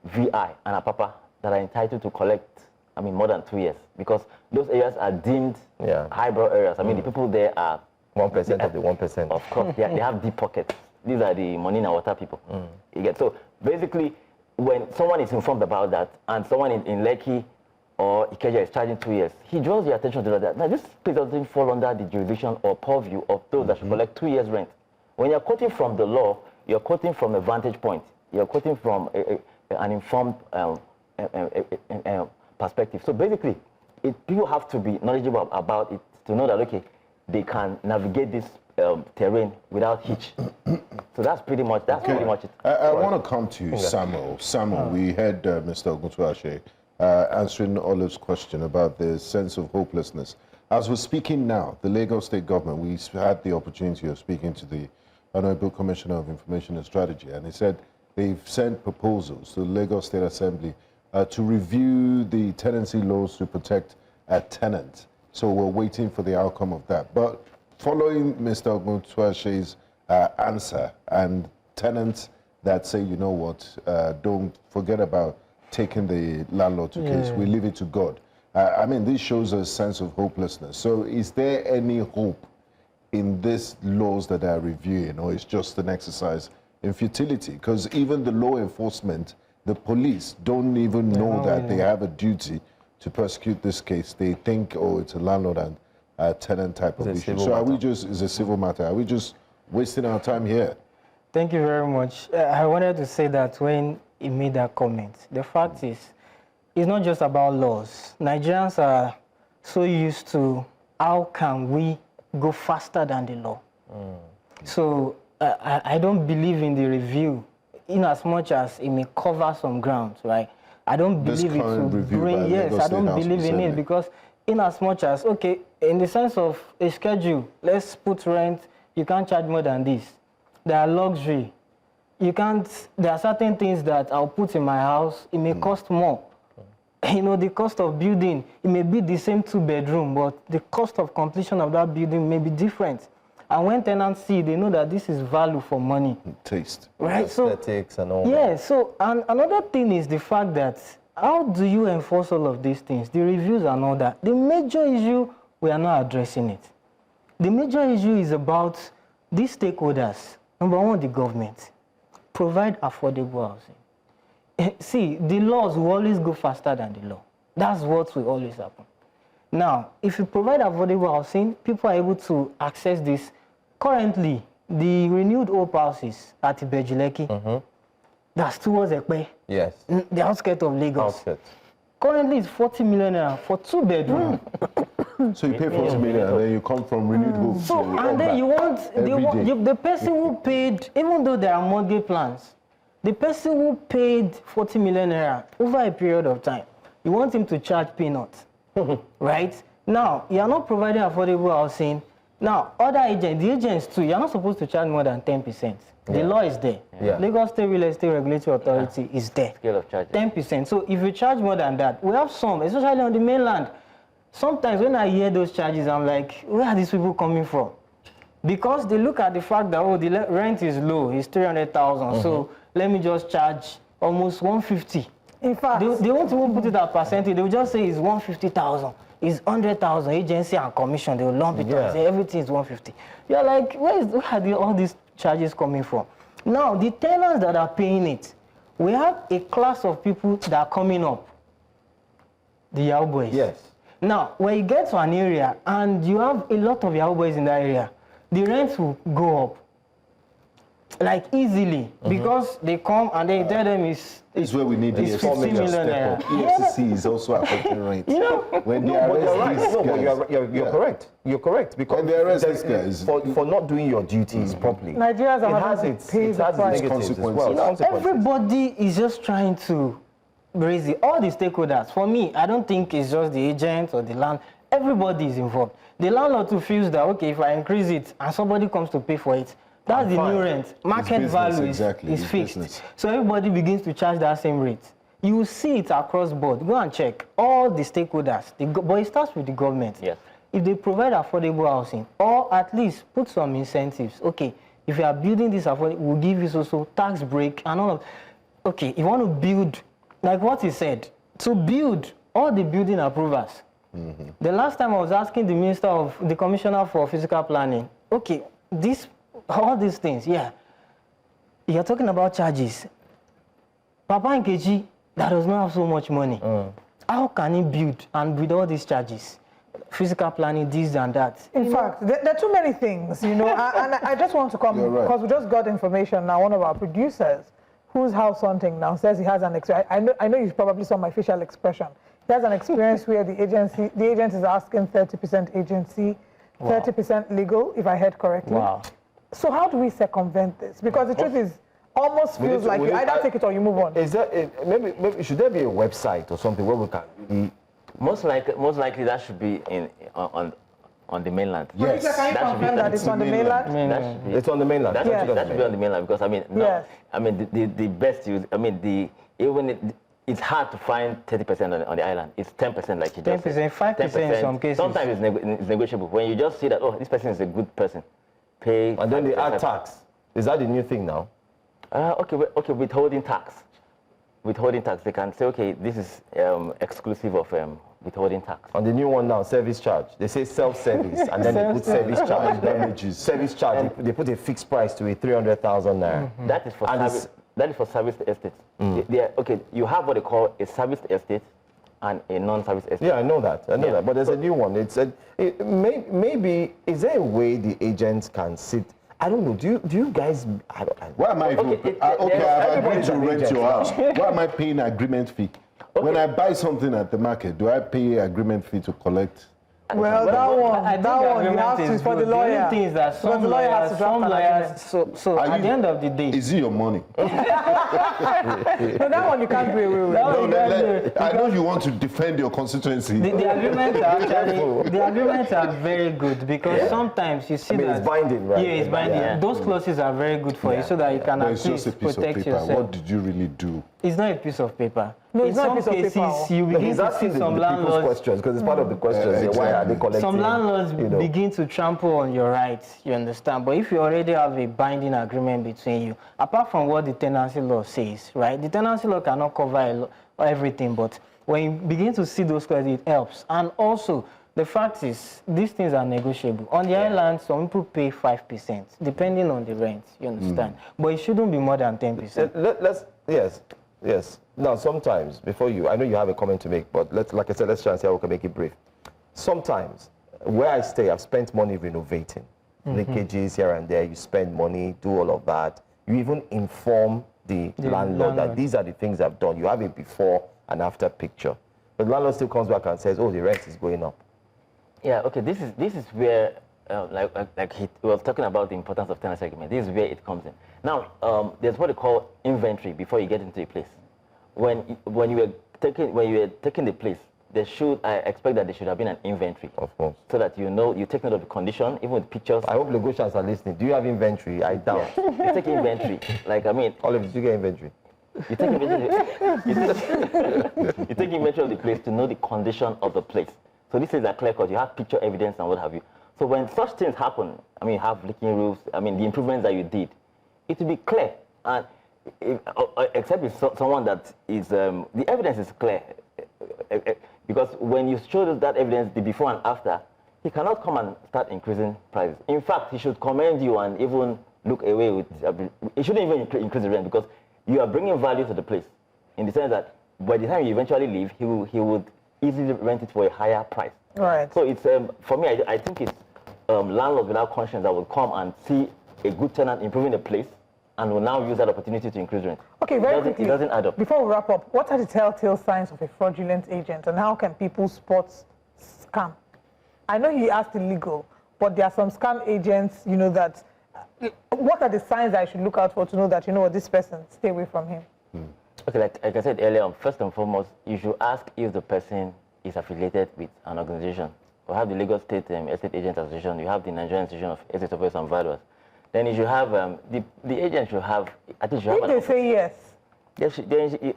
Speaker 5: VI, and Apapa that are entitled to collect, more than 2 years, because those areas are deemed highbrow areas. The people there are 1% of the 1%.
Speaker 3: Of course, they have deep pockets. These are the money and water people. You get, so basically, when someone is informed about that, and someone in Lekki or Ikeja is charging 2 years, he draws your attention to that. Now, this place doesn't fall under the jurisdiction or purview of those that should collect 2 years' rent. When you're quoting from the law, you're quoting from a vantage point. You're quoting from an informed perspective. So basically, people have to be knowledgeable about it to know that, okay, they can navigate this terrain without hitch. So that's pretty much it.
Speaker 1: I want to come to you, Samuel. Samuel, we had Mr. Oguntuase answering Olive's question about the sense of hopelessness. As we're speaking now, the Lagos State government, we had the opportunity of speaking to the Honorable Commissioner of Information and Strategy, and he said they've sent proposals to the Lagos State Assembly to review the tenancy laws to protect tenants. So we're waiting for the outcome of that. But following Mr. Oguntuase's answer, and tenants that say, you know what, don't forget about taking the landlord to case, we leave it to God. I mean, this shows a sense of hopelessness. So is there any hope in these laws that are reviewing, or it's just an exercise in futility? Because even the law enforcement, the police don't even know that they have a duty to prosecute this case. They think, oh, it's a landlord and tenant type of issue. So are we just, it's a civil matter, are we just wasting our time here?
Speaker 4: Thank you very much. I wanted to say that when he made that comment, the fact is, it's not just about laws. Nigerians are so used to how can we go faster than the law. So I don't believe in the review, in as much as it may cover some grounds, right? I don't believe it will bring, I don't believe in it, because in as much as, okay, in the sense of a schedule, let's put rent, you can't charge more than this. There are luxury. You can't, there are certain things that I'll put in my house, it may cost more. You know, the cost of building, it may be the same 2-bedroom, but the cost of completion of that building may be different. And when tenants see, they know that this is value for money.
Speaker 1: Taste.
Speaker 4: Right?
Speaker 5: Aesthetics and all
Speaker 4: yeah,
Speaker 5: that.
Speaker 4: so, and another thing is the fact that, how do you enforce all of these things? The reviews and all that. The major issue, we are not addressing it. The major issue is about these stakeholders. Number one, the government. Provide affordable housing. See, the laws will always go faster than the law. That's what will always happen. Now, if you provide affordable housing, people are able to access this. Currently, the renewed hope houses at Ibejileki, that's towards Ekpe.
Speaker 5: Yes.
Speaker 4: The outskirts of Lagos.
Speaker 5: Outskirts.
Speaker 4: Currently, it's 40 million naira for 2-bedroom.
Speaker 1: So you pay 40 million and then you come from renewed hope
Speaker 4: So,
Speaker 1: to
Speaker 4: and then you want, the person who paid, even though there are mortgage plans, the person who paid 40 million naira over a period of time, you want him to charge peanuts, right? Now, you are not providing affordable housing. Now, other agents, the agents too, you are not supposed to charge more than 10%. The law is there. Lagos State Real Estate Regulatory Authority is there.
Speaker 3: Scale of charges.
Speaker 4: 10%. So if you charge more than that, we have some, especially on the mainland. Sometimes when I hear those charges, I'm like, where are these people coming from? Because they look at the fact that, oh, the rent is low, it's 300,000. So let me just charge almost 150.
Speaker 2: In fact,
Speaker 4: they won't even put it at percentage. They will just say it's 150,000. It's 100,000. Agency and commission, they will lump it and say everything is 150. You're like, where are all these charges coming from? Now, the tenants that are paying it, we have a class of people that are coming up. The Yahoo boys.
Speaker 5: Yes.
Speaker 4: Now, when you get to an area and you have a lot of Yahoo boys in that area, the rents will go up. Like easily, because they come and they tell them
Speaker 1: This is where we need the
Speaker 4: it's 50 million naira.
Speaker 1: EFCC is also affecting rent.
Speaker 4: You know,
Speaker 1: when they arrest these guys,
Speaker 5: You're correct. You're correct. Because
Speaker 1: when they arrest these guys,
Speaker 5: for not doing your duties properly,
Speaker 2: Nigerians are having to pay the price.
Speaker 5: negatives as
Speaker 1: Consequences.
Speaker 5: well.
Speaker 4: everybody is just trying to raise it. All the stakeholders. For me, I don't think it's just the agent or the land. Everybody is involved. The landlord too feels that, okay, if I increase it and somebody comes to pay for it, that's the new rent. Market value is fixed.
Speaker 1: Business.
Speaker 4: So everybody begins to charge that same rate. You will see it across board. Go and check all the stakeholders. But it starts with the government.
Speaker 3: Yes.
Speaker 4: If they provide affordable housing, or at least put some incentives. Okay, if you are building this affordable, we'll give you also tax break and all of. Okay, you want to build, like what he said, to build all the building approvals. The last time I was asking the commissioner for physical planning, okay, all these things, you're talking about charges. Papa Nkechi, that does not have so much money. How can he build and with all these charges? Physical planning, this and that.
Speaker 2: In fact, there are too many things, you know, and I just want to come, because we just got information now, one of our producers who's house hunting now says he has an experience. I know you probably saw my facial expression. He has an experience where the agent is asking 30% agency, 30% legal, if I heard correctly.
Speaker 4: Wow.
Speaker 2: So how do we circumvent this? Because the truth is, almost feels like you either take it or you move on.
Speaker 5: Is that maybe should there be a website or something where we can really?
Speaker 3: Most likely that should be on the mainland.
Speaker 2: Yes. Can you confirm that it's on the mainland?
Speaker 5: It's on the mainland.
Speaker 3: That should be on the mainland because the best use. It's hard to find 30% on the island. It's 10%, like you just said.
Speaker 4: 10%, 5% in some cases.
Speaker 3: Sometimes it's negotiable. When you just see that, oh, this person is a good person, pay.
Speaker 5: And then they add tax. Is that the new thing now?
Speaker 3: Okay, withholding tax. Withholding tax. They can say, okay, this is exclusive of withholding tax.
Speaker 5: On the new one now, service charge. They say self-service, and then they put service charge. Damages. Service charge. They put a fixed price to it, 300,000 naira.
Speaker 3: That is for service. That is for service estates. Okay, you have what they call a service estate and a non-service estate.
Speaker 5: Yeah, I know that. But there's a new one. Maybe is there a way the agents can sit? I don't know. Do you guys?
Speaker 1: Why am I? I've agreed to rent your house. Why am I paying agreement fee? Okay. When I buy something at the market, do I pay agreement fee to collect?
Speaker 2: Well, that one you have to for the lawyer.
Speaker 4: The only thing is that some lawyers, so at the end of the day,
Speaker 1: is it your money?
Speaker 2: No, that one you can't do away with.
Speaker 1: I know you want to defend your constituency.
Speaker 4: The agreements are very good because sometimes you see that
Speaker 5: it's binding, right?
Speaker 4: Yeah, it's binding. Yeah. Those clauses are very good for you so that you can at least protect yourself.
Speaker 1: What did you really do?
Speaker 4: It's not a piece of paper.
Speaker 2: No, it's not a piece of paper.
Speaker 4: In some cases, you begin to see some landlords.
Speaker 5: Questions because it's part of the questions. Why are they collecting?
Speaker 4: Some landlords begin to trample on your rights. You understand? But if you already have a binding agreement between you, apart from what the tenancy law says, right? The tenancy law cannot cover everything, but when you begin to see those clauses, it helps. And also, the fact is, these things are negotiable. On the island, some people pay 5%, depending on the rent. You understand? But it shouldn't be more than 10%.
Speaker 5: Yes. Now, sometimes, I know you have a comment to make, but like I said, let's try and see how we can make it brief. Sometimes, where I stay, I've spent money renovating. Leakages here and there, you spend money, do all of that. You even inform the landlord that these are the things I've done. You have a before and after picture. But the landlord still comes back and says, oh, the rent is going up.
Speaker 3: Yeah, okay, this is where, like he was talking about the importance of tenancy agreement. This is where it comes in. Now, there's what they call inventory before you get into a place. When you were taking the place, I expect that there should have been an inventory.
Speaker 5: Of course.
Speaker 3: So that you take note of the condition, even with pictures.
Speaker 5: I hope Lagosians are listening. Do you have inventory? I doubt.
Speaker 3: Yeah. You take inventory.
Speaker 5: All of you do get inventory.
Speaker 3: You take inventory. You take inventory of the place to know the condition of the place. So this is a clear cut. You have picture evidence and what have you. So when such things happen, you have leaking roofs, the improvements that you did, it will be clear. And except with someone that is, the evidence is clear. Because when you show that evidence, the before and after, he cannot come and start increasing prices. In fact, he should commend you and even look away with, he shouldn't even increase the rent because you are bringing value to the place. In the sense that by the time you eventually leave, he would easily rent it for a higher price.
Speaker 2: Right.
Speaker 3: So it's, for me, I think it's landlords without conscience that will come and see a good tenant improving the place and will now use that opportunity to increase rent.
Speaker 2: Okay, very quickly.
Speaker 3: It doesn't add up.
Speaker 2: Before we wrap up, what are the telltale signs of a fraudulent agent and how can people spot scam? I know he asked illegal, but there are some scam agents, that, what are the signs I should look out for to know that, what, this person, stay away from him?
Speaker 3: Okay, like I said earlier on, first and foremost, you should ask if the person is affiliated with an organization. We have the Lagos State Estate Agent Association, you have the Nigerian Institution of Estate Operators and Valuers. Then you should have, the agent should have, I think you should have
Speaker 2: if they say yes.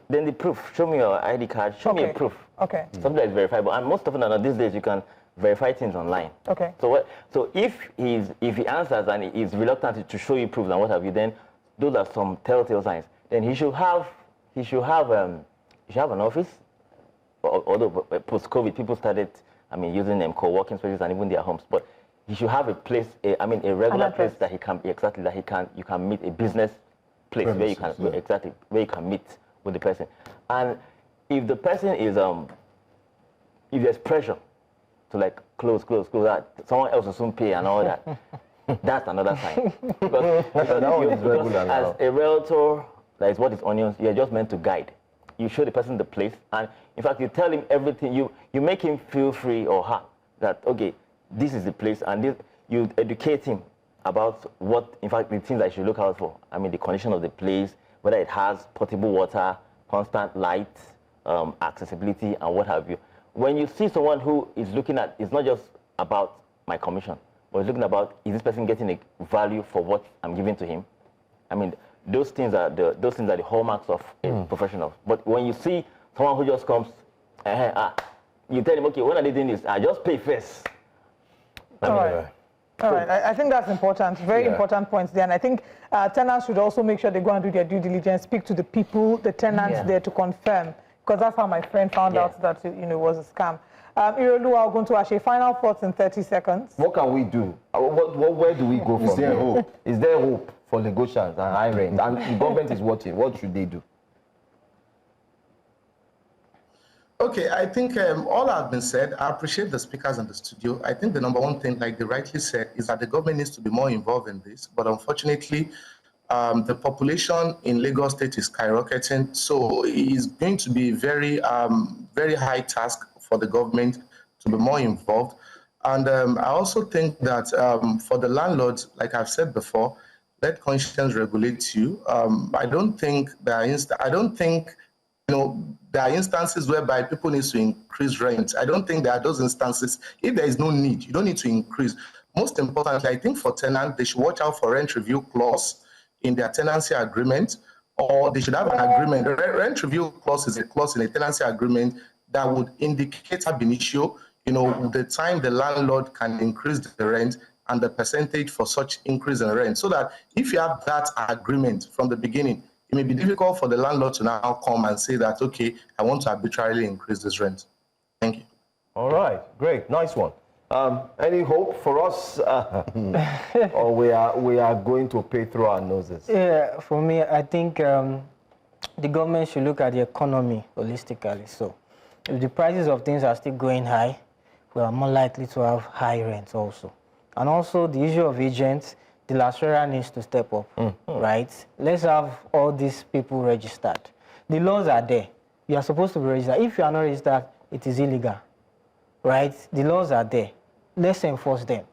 Speaker 3: Then the proof, show me your ID card, show me a proof.
Speaker 2: Okay.
Speaker 3: Something that is verifiable. And most often than not, these days, you can verify things online.
Speaker 2: Okay.
Speaker 3: So if he answers and he is reluctant to show you proofs and what have you, then those are some telltale signs. Then he should have an office. Although post-COVID, people started, using co-working spaces and even their homes. But he should have a place, a regular place that he can you can meet, a business place where you can where you can meet with the person. And if the person is if there's pressure to close that, someone else will soon pay and all that. That's another sign. Because as a realtor, that is what is onions. You're just meant to guide. You show the person the place, and in fact, you tell him everything. You make him feel free or her that, okay, this is the place, and this, you educate him about what, in fact, the things that you should look out for. I mean, the condition of the place, whether it has potable water, constant light, accessibility, and what have you. When you see someone who is looking at, it's not just about my commission, but it's looking about, is this person getting a value for what I'm giving to him? I mean, those things are the hallmarks of a professional. But when you see someone who just comes, you tell him, okay, when are they doing this? I just pay first.
Speaker 2: All right. All right, I think that's important, very important points there. And I think tenants should also make sure they go and do their due diligence, speak to the people, the tenants there to confirm, because that's how my friend found out that it was a scam. Ireoluwa Oguntuase, final thoughts in 30 seconds.
Speaker 5: What can we do? Where do we go from here? Hope? Is there hope for negotiations and high rent? And the government is watching. What should they do?
Speaker 10: Okay, I think all have been said. I appreciate the speakers in the studio. I think the number one thing, like they rightly said, is that the government needs to be more involved in this. But unfortunately, the population in Lagos State is skyrocketing. So it's going to be very, very high task for the government to be more involved. And I also think that for the landlords, like I've said before, let conscience regulate you. I don't think there are instances whereby people need to increase rent. I don't think there are those instances. If there is no need, you don't need to increase. Most importantly, I think for tenants, they should watch out for rent review clause in their tenancy agreement, or they should have an agreement. Rent review clause is a clause in a tenancy agreement that would indicate ab initio, the time the landlord can increase the rent and the percentage for such increase in rent. So that if you have that agreement from the beginning, it may be difficult for the landlord to now come and say that, okay, I want to arbitrarily increase this rent. Thank you.
Speaker 5: All right, great, nice one. Any hope for us, or we are going to pay through our noses?
Speaker 4: Yeah, for me, I think the government should look at the economy holistically. So, if the prices of things are still going high, we are more likely to have high rents also. And also the issue of agents, the Lasera needs to step up, right? Let's have all these people registered. The laws are there. You are supposed to be registered. If you are not registered, it is illegal, right? The laws are there. Let's enforce them.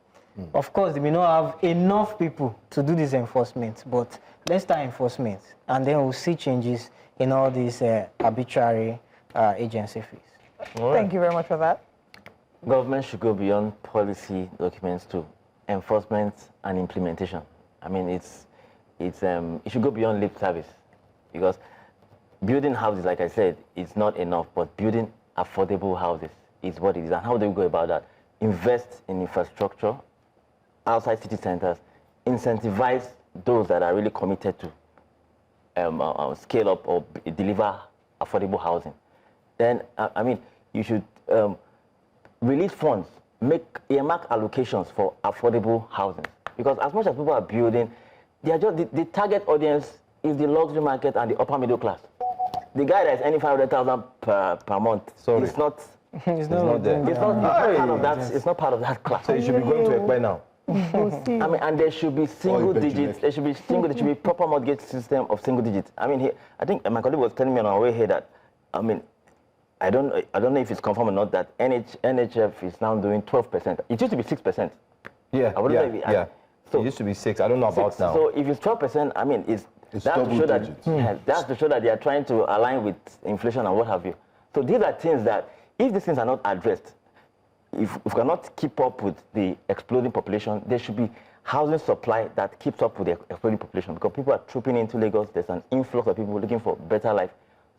Speaker 4: Of course, we may not have enough people to do this enforcement, but let's start enforcement, and then we'll see changes in all these arbitrary agency fees.
Speaker 2: Right. Thank you very much for that.
Speaker 3: Government should go beyond policy documents to enforcement and implementation. I mean, it should go beyond lip service, because building houses, like I said, is not enough, but building affordable houses is what it is. And how do we go about that? Invest in infrastructure outside city centers, incentivize those that are really committed to scale up or deliver affordable housing. Then, I mean, you should release funds, make earmark allocations for affordable housing. Because as much as people are building, they are just, the target audience is the luxury market and the upper middle class. The guy that is earning 500,000 per month is not.
Speaker 4: It's not there.
Speaker 3: It's not part of that. It's not part of that class.
Speaker 5: So you should be going to Ekpe now.
Speaker 3: I mean, and there should be single digits. There should be proper mortgage system of single digits. I mean, I think my colleague was telling me on our way here that, I mean, I don't know if it's confirmed or not that NHF is now doing 12%. It used to be 6%.
Speaker 5: Yeah, So it used to be 6. I don't know about now.
Speaker 3: So if it's 12%, I mean, that's to show that that's to show that they are trying to align with inflation and what have you. So these are things that, if these things are not addressed, if we cannot keep up with the exploding population, there should be housing supply that keeps up with the exploding population, because people are trooping into Lagos. There's an influx of people looking for better life.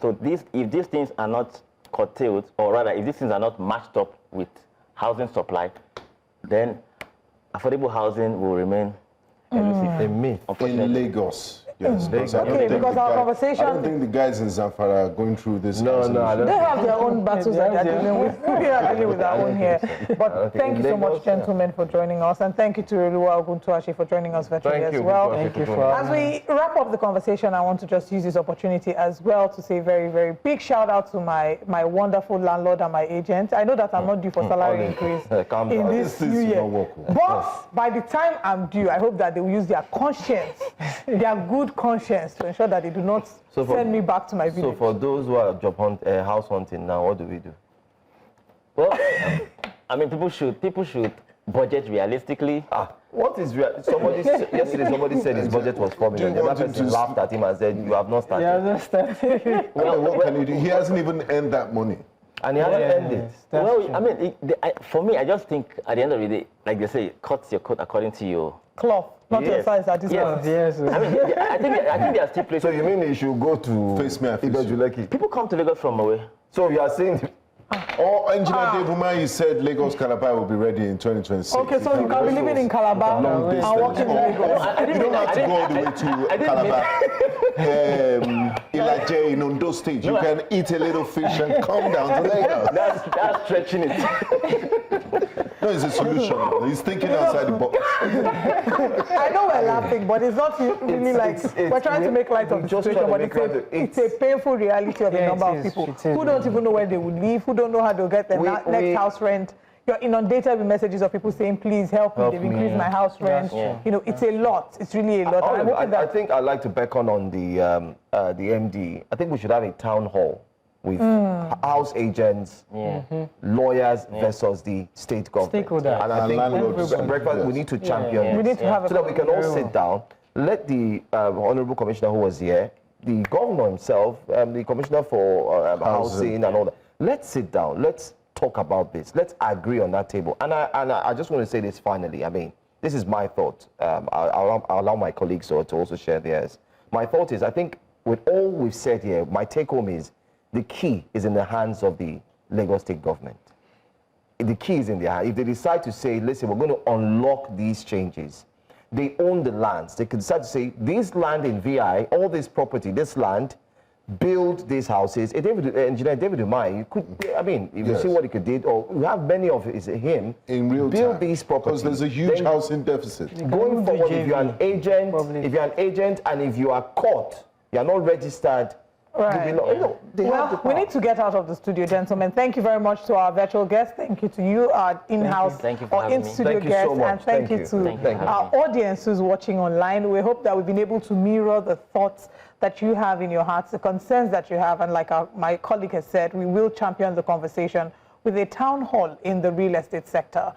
Speaker 3: So if these things are not curtailed, or rather, if these things are not matched up with housing supply, then affordable housing will remain elusive.
Speaker 1: In Lagos. Yes, because I don't think the guys in Zamfara are going through this.
Speaker 5: No, I don't.
Speaker 2: They have their own battles that they're dealing with. We are dealing with our own here. But thank you so much, gentlemen, for joining us. And thank you to Ireoluwa Oguntuase for joining us virtually as well.
Speaker 4: Thank you for
Speaker 2: As we wrap up the conversation, I want to just use this opportunity as well to say very, very big shout out to my wonderful landlord and my agent. I know that I'm not due for salary increase in this new year. But by the time I'm due, I hope that they will use their conscience, their good good conscience to ensure that they do not send me back to my village.
Speaker 5: So for those who are house hunting now, what do we do?
Speaker 3: Well, I mean, people should budget realistically.
Speaker 5: What is yesterday somebody said his budget was 4 million. The other person laughed at him and said, "You have not started."
Speaker 4: Yeah, not started.
Speaker 1: Well, what can you do? He hasn't even earned that money.
Speaker 5: And he hasn't ended.
Speaker 3: Well, I mean, for me, I just think at the end of the day, like they say, cut your coat according to your
Speaker 2: cloth, not your size at this point.
Speaker 4: Yes.
Speaker 3: I mean, I think there are still places.
Speaker 5: So you mean he should go to
Speaker 1: Face me, I face you.
Speaker 5: Ibejuleki?
Speaker 3: People come to Lagos from away.
Speaker 5: So you are saying
Speaker 1: Or Engineer Dave Umahi said Lagos Calabar will be ready in 2026.
Speaker 2: Okay, so you can be living in Calabar and working in Lagos.
Speaker 1: You don't have to go all the way to Calabar. Ilaje in Ondo State. You can eat a little fish and come down to Lagos.
Speaker 3: That's stretching it.
Speaker 1: No, it's a solution. He's thinking outside the box.
Speaker 2: I know we're laughing, but it's not really we're trying to make light of the situation, but it's a painful reality of a number of people who don't even know where they would live, who don't know how they'll get their next house rent. You're inundated with messages of people saying, please help me, they've increased my house rent. You know, it's a lot. It's really a lot.
Speaker 5: I think I'd like to beckon on the MD. I think we should have a town hall with house agents, lawyers versus the state government.
Speaker 4: Stakeholders.
Speaker 5: And I think breakfast, we need to champion
Speaker 2: We need to have
Speaker 5: so that we can all sit down, let the Honorable Commissioner who was here, the governor himself, the Commissioner for housing and all that, let's sit down, let's talk about this, let's agree on that table. And I just want to say this finally. I mean, this is my thought. I'll allow my colleagues to also share theirs. My thought is, I think with all we've said here, my take home is, the key is in the hands of the Lagos State government. The key is in their hands. If they decide to say, listen, we're going to unlock these changes, they own the lands. They could decide to say, this land in VI, all this property, this land, build these houses. Engineer David Umahi, you could, I mean, if you see what he could do, or we have many of him
Speaker 1: in real
Speaker 5: build
Speaker 1: time,
Speaker 5: these properties.
Speaker 1: because there's a huge housing deficit.
Speaker 5: Going forward, if you're an agent, and if you are caught, you're not registered.
Speaker 2: Right. We need to get out of the studio, gentlemen. Thank you very much to our virtual guests. Thank you to you, our in-house or in-studio guests. And thank you to our audience who's watching online. We hope that we've been able to mirror the thoughts that you have in your hearts, the concerns that you have. And like my colleague has said, we will champion the conversation with a town hall in the real estate sector.